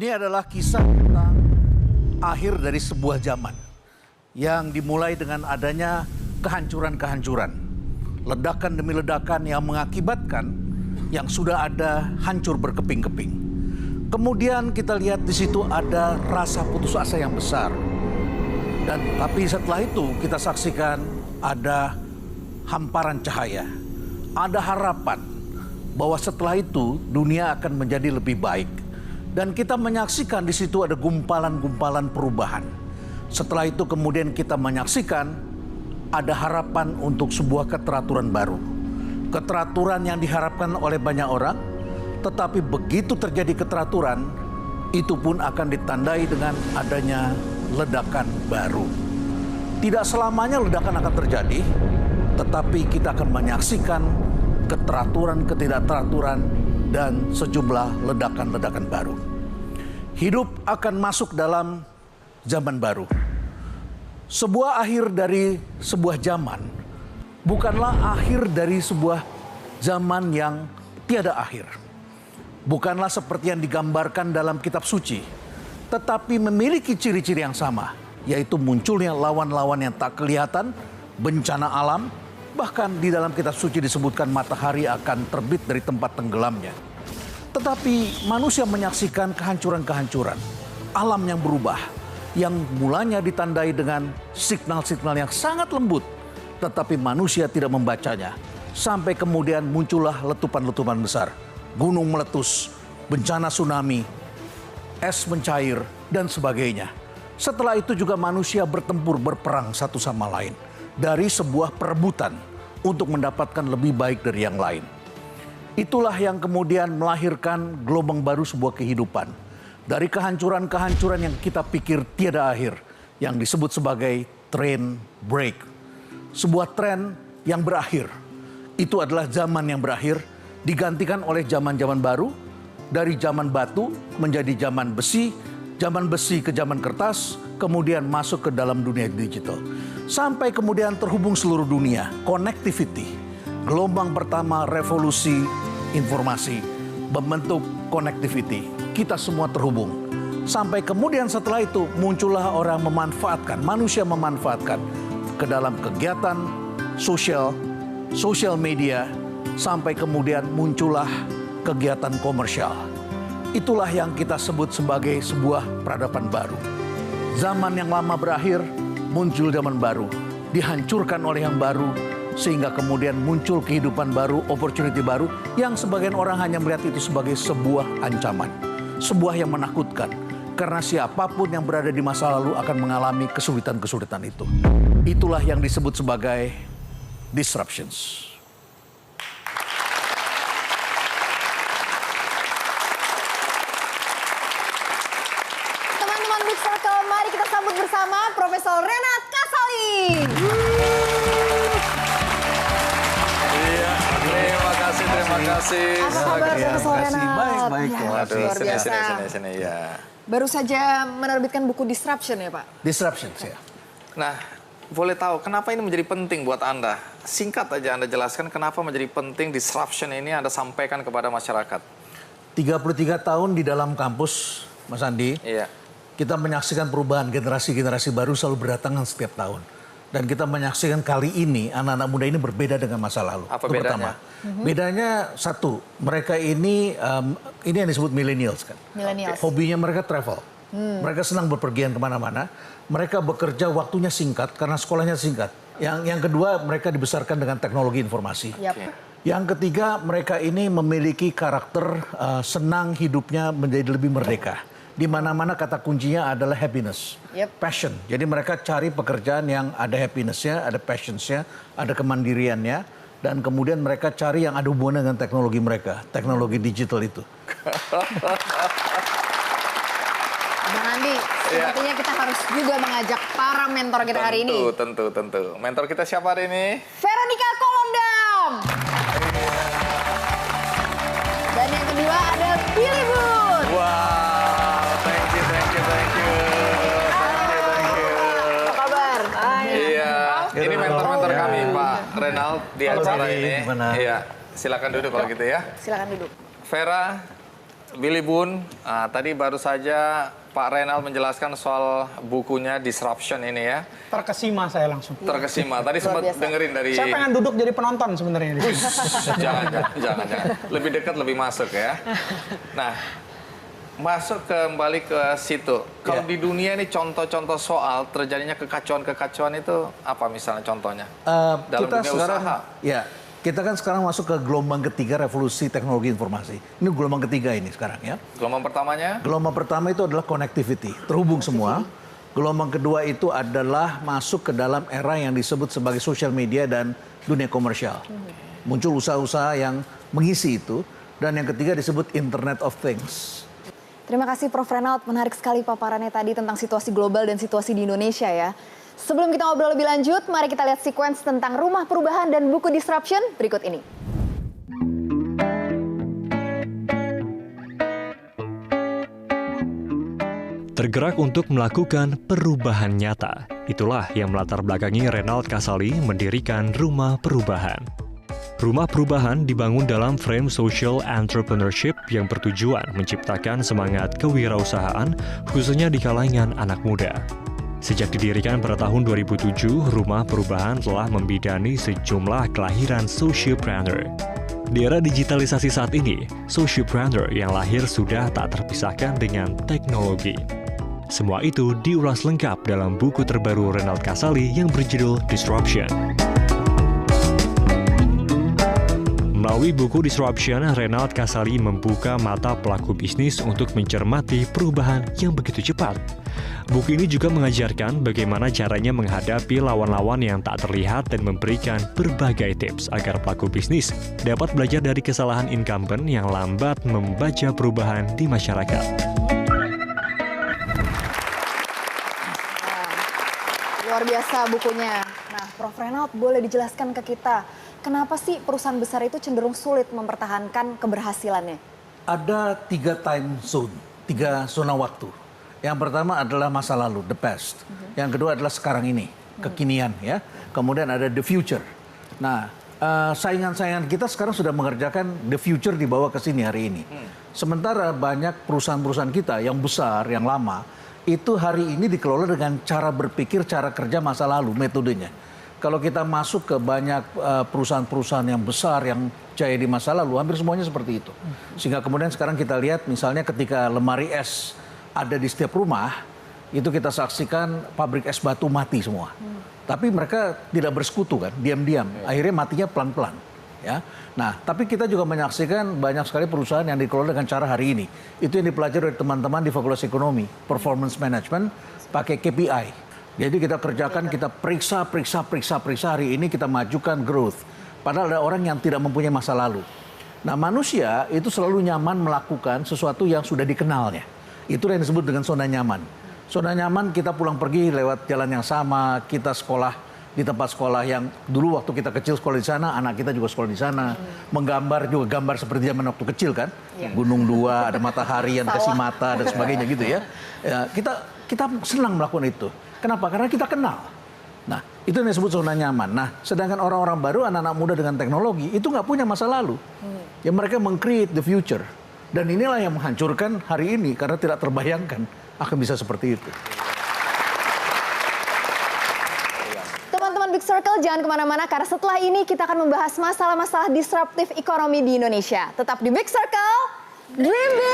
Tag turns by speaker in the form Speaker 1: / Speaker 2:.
Speaker 1: Ini adalah kisah tentang akhir dari sebuah zaman yang dimulai dengan adanya kehancuran-kehancuran. Ledakan demi ledakan yang mengakibatkan yang sudah ada hancur berkeping-keping. Kemudian kita lihat di situ ada rasa putus asa yang besar. Tapi setelah itu kita saksikan ada hamparan cahaya. Ada harapan bahwa setelah itu dunia akan menjadi lebih baik. Dan kita menyaksikan di situ ada gumpalan-gumpalan perubahan. Setelah itu kemudian kita menyaksikan ada harapan untuk sebuah keteraturan baru. Keteraturan yang diharapkan oleh banyak orang, tetapi begitu terjadi keteraturan, itu pun akan ditandai dengan adanya ledakan baru. Tidak selamanya ledakan akan terjadi, tetapi kita akan menyaksikan keteraturan, ketidakteraturan, dan sejumlah ledakan-ledakan baru. Hidup akan masuk dalam zaman baru. Sebuah akhir dari sebuah zaman bukanlah akhir dari sebuah zaman yang tiada akhir. Bukanlah seperti yang digambarkan dalam kitab suci, tetapi memiliki ciri-ciri yang sama, yaitu munculnya lawan-lawan yang tak kelihatan, bencana alam. Bahkan di dalam kitab suci disebutkan matahari akan terbit dari tempat tenggelamnya. Tetapi manusia menyaksikan kehancuran-kehancuran, alam yang berubah, yang mulanya ditandai dengan signal-signal yang sangat lembut, tetapi manusia tidak membacanya. Sampai kemudian muncullah letupan-letupan besar, gunung meletus, bencana tsunami, es mencair, dan sebagainya. Setelah itu juga manusia bertempur, berperang satu sama lain. Dari sebuah perebutan untuk mendapatkan lebih baik dari yang lain. Itulah yang kemudian melahirkan gelombang baru sebuah kehidupan. Dari kehancuran-kehancuran yang kita pikir tiada akhir, yang disebut sebagai train break. Sebuah tren yang berakhir. Itu adalah zaman yang berakhir, digantikan oleh zaman-zaman baru, dari zaman batu menjadi zaman besi ke zaman kertas, kemudian masuk ke dalam dunia digital. Sampai kemudian terhubung seluruh dunia, connectivity. Gelombang pertama revolusi informasi, membentuk connectivity. Kita semua terhubung. Sampai kemudian setelah itu muncullah orang memanfaatkan, manusia memanfaatkan ke dalam kegiatan social media, sampai kemudian muncullah kegiatan komersial. Itulah yang kita sebut sebagai sebuah peradaban baru. Zaman yang lama berakhir, muncul zaman baru. Dihancurkan oleh yang baru, sehingga kemudian muncul kehidupan baru, opportunity baru, yang sebagian orang hanya melihat itu sebagai sebuah ancaman. Sebuah yang menakutkan. Karena siapapun yang berada di masa lalu akan mengalami kesulitan-kesulitan itu. Itulah yang disebut sebagai disruptions.
Speaker 2: Mari kita sambut bersama Profesor Renat Kasali.
Speaker 3: Iya, terima kasih.
Speaker 2: Apa kabar Profesor Renat?
Speaker 1: Baik.
Speaker 2: Luar biasa.
Speaker 3: Sini, ya.
Speaker 2: Baru saja menerbitkan buku Disruption ya Pak?
Speaker 1: Disruptions ya.
Speaker 3: Nah, boleh tahu kenapa ini menjadi penting buat Anda? Singkat aja Anda jelaskan kenapa menjadi penting disruption ini Anda sampaikan kepada masyarakat.
Speaker 1: 33 tahun di dalam kampus, Mas Andi.
Speaker 3: Iya.
Speaker 1: Kita menyaksikan perubahan generasi-generasi baru selalu berdatangan setiap tahun. Dan kita menyaksikan kali ini anak-anak muda ini berbeda dengan masa lalu.
Speaker 3: Apa
Speaker 1: itu
Speaker 3: bedanya?
Speaker 1: Pertama. Bedanya satu, mereka ini yang disebut millennials kan.
Speaker 2: Millennials.
Speaker 1: Hobinya mereka travel. Mereka senang berpergian kemana-mana. Mereka bekerja waktunya singkat karena sekolahnya singkat. Yang kedua, mereka dibesarkan dengan teknologi informasi.
Speaker 2: Yap.
Speaker 1: Yang ketiga, mereka ini memiliki karakter senang hidupnya menjadi lebih merdeka. Di mana-mana kata kuncinya adalah happiness, passion. Jadi mereka cari pekerjaan yang ada happiness-nya, ada passion-nya, ada kemandiriannya. Dan kemudian mereka cari yang ada hubungan dengan teknologi mereka, teknologi digital itu.
Speaker 2: Bang Andi, sepertinya kita harus juga mengajak para mentor kita hari ini.
Speaker 3: Tentu. Mentor kita siapa hari ini?
Speaker 2: Veronica Kolondam. Dan yang kedua ada Billy Boot.
Speaker 3: Wow, thank you.
Speaker 2: Apa kabar?
Speaker 3: Iya, ini mentor-mentor kami Pak Renald di acara ini.
Speaker 1: Benar.
Speaker 3: Iya, silakan duduk kalau gitu ya.
Speaker 2: Silakan duduk.
Speaker 3: Vera, Billy Boon, tadi baru saja Pak Reynald menjelaskan soal bukunya Disruption ini ya.
Speaker 4: Terkesima saya langsung.
Speaker 3: Terkesima. Tadi sempat dengerin dari...
Speaker 4: Saya pengen duduk jadi penonton sebenarnya.
Speaker 3: Jangan. Lebih dekat, lebih masuk ya. Nah, masuk kembali ke situ. Kalau di dunia ini contoh-contoh soal terjadinya kekacauan-kekacauan itu apa misalnya contohnya? Dalam
Speaker 1: kita
Speaker 3: dunia
Speaker 1: sekarang,
Speaker 3: usaha.
Speaker 1: ya, kita kan sekarang masuk ke gelombang ketiga revolusi teknologi informasi. Ini gelombang ketiga ini sekarang ya.
Speaker 3: Gelombang pertamanya?
Speaker 1: Gelombang pertama itu adalah connectivity, terhubung semua. Gelombang kedua itu adalah masuk ke dalam era yang disebut sebagai social media dan dunia komersial. Muncul usaha-usaha yang mengisi itu. Dan yang ketiga disebut Internet of Things.
Speaker 2: Terima kasih Prof. Reynald, menarik sekali paparannya tadi tentang situasi global dan situasi di Indonesia ya. Sebelum kita ngobrol lebih lanjut, mari kita lihat sequence tentang rumah perubahan dan buku Disruption berikut ini.
Speaker 5: Tergerak untuk melakukan perubahan nyata. Itulah yang melatar belakangi Reynald Kasali mendirikan Rumah Perubahan. Rumah Perubahan dibangun dalam frame social entrepreneurship yang bertujuan menciptakan semangat kewirausahaan khususnya di kalangan anak muda. Sejak didirikan pada tahun 2007, Rumah Perubahan telah membidani sejumlah kelahiran sociopreneur. Di era digitalisasi saat ini, sociopreneur yang lahir sudah tak terpisahkan dengan teknologi. Semua itu diulas lengkap dalam buku terbaru Reynald Kasali yang berjudul Disruption. Melalui buku Disruption, Reynald Kasali membuka mata pelaku bisnis untuk mencermati perubahan yang begitu cepat. Buku ini juga mengajarkan bagaimana caranya menghadapi lawan-lawan yang tak terlihat dan memberikan berbagai tips agar pelaku bisnis dapat belajar dari kesalahan incumbent yang lambat membaca perubahan di masyarakat.
Speaker 2: Luar biasa bukunya. Nah, Prof. Reynald boleh dijelaskan ke kita, kenapa sih perusahaan besar itu cenderung sulit mempertahankan keberhasilannya?
Speaker 1: Ada 3 time zone, 3 zona waktu. Yang pertama adalah masa lalu, the past. Yang kedua adalah sekarang ini, kekinian ya. Kemudian ada the future. Nah, saingan-saingan kita sekarang sudah mengerjakan the future dibawa ke sini hari ini. Sementara banyak perusahaan-perusahaan kita yang besar, yang lama, itu hari ini dikelola dengan cara berpikir, cara kerja masa lalu, metodenya. Kalau kita masuk ke banyak perusahaan-perusahaan yang besar, yang jaya di masa lalu, hampir semuanya seperti itu. Sehingga kemudian sekarang kita lihat misalnya ketika lemari es ada di setiap rumah, itu kita saksikan pabrik es batu mati semua. Tapi mereka tidak bersekutu kan, diam-diam. Akhirnya matinya pelan-pelan. Ya. Nah, tapi kita juga menyaksikan banyak sekali perusahaan yang dikelola dengan cara hari ini. Itu yang dipelajari oleh teman-teman di Fakultas Ekonomi, Performance Management, pakai KPI. Jadi kita kerjakan, kita periksa hari ini kita majukan growth. Padahal ada orang yang tidak mempunyai masa lalu. Nah, manusia itu selalu nyaman melakukan sesuatu yang sudah dikenalnya. Itu yang disebut dengan zona nyaman. Zona nyaman kita pulang pergi lewat jalan yang sama, kita sekolah di tempat sekolah yang dulu waktu kita kecil sekolah di sana, anak kita juga sekolah di sana. Menggambar juga gambar seperti zaman waktu kecil kan. Gunung 2, ada matahari yang dikasih mata dan sebagainya gitu ya. Kita senang melakukan itu. Kenapa? Karena kita kenal. Nah, itu yang disebut zona nyaman. Nah, sedangkan orang-orang baru, anak-anak muda dengan teknologi, itu nggak punya masa lalu. Ya mereka meng-create the future. Dan inilah yang menghancurkan hari ini, karena tidak terbayangkan akan bisa seperti itu.
Speaker 2: Teman-teman Big Circle, jangan kemana-mana, karena setelah ini kita akan membahas masalah-masalah disruptif ekonomi di Indonesia. Tetap di Big Circle, Dream Big!